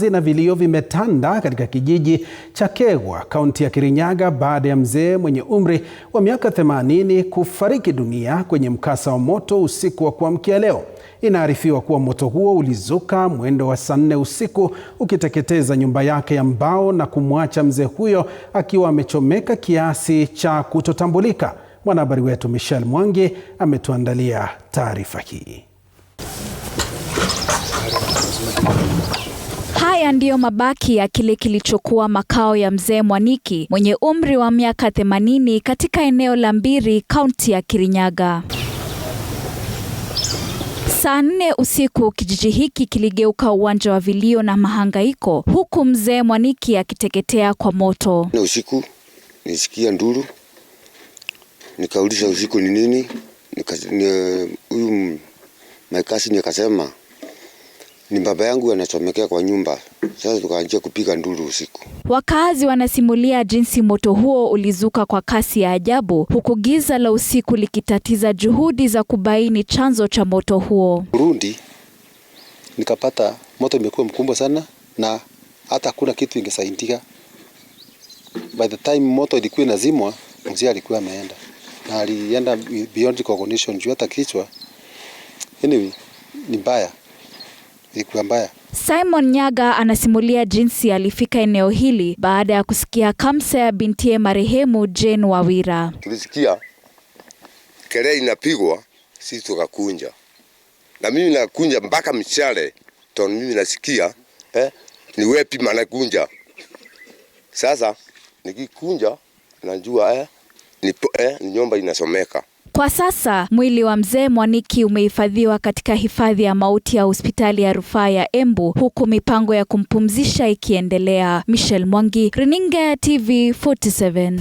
Na vilio vimetanda katika kijiji cha Kegwa, kaunti ya Kirinyaga baada ya mzee mwenye umri wa miaka 80 kufariki dunia kwenye mkasa wa moto usiku wa kuamkia leo. Inaarifiwa kuwa moto huo ulizuka mwendo wa saa 4 usiku ukiteketeza nyumba yake ya mbao na kumwacha mzee huyo akiwa amechomeka kiasi cha kutotambulika. Mwanahabari wetu Michelle Mwangi ametuandalia taarifa hii. Haya ndiyo mabaki ya kile kilichokuwa makao ya mzee Mwaniki mwenye umri wa miaka 80 katika eneo la Mbiri, kaunti ya Kirinyaga. Saa 4 usiku kijiji hiki kiligeuka uwanja wa vilio na mahangaiko, huku mzee Mwaniki akiteketea kwa moto. Usiku nisikia nduru, nikauliza usiku ni nini, huyu maikasi nikasema ni baba yangu anachomekea kwa nyumba. Sasa tukaanza kupiga nduru usiku. Wakazi wanasimulia jinsi moto huo ulizuka kwa kasi ya ajabu, huku giza la usiku likitatiza juhudi za kubaini chanzo cha moto huo. Burundi nikapata moto imekuwa mkubwa sana na hata hakuna kitu ingesaidia. By the time moto ilikuwa inazimwa, mzee alikuwa ameenda. Na alienda beyond cognition, juu hata kichwa. Anyway, ni mbaya. Ilikuwa mbaya. Simon Nyaga anasimulia jinsi alifika eneo hili baada ya kusikia kamsa ya bintiye marehemu Jane Wawira. Tulisikia kelele inapigwa, sisi tukakunja. Na mimi nakunja mpaka mchale, to mimi nasikia ni wepi manakunja. Sasa nikikunja najua ni nyumba inasomeka. Kwa sasa mwili wa mzee Mwaniki umehifadhiwa katika hifadhi ya mauti ya hospitali ya rufaa ya Embu, huku mipango ya kumpumzisha ikiendelea. Michelle Mwangi, Runinga TV 47.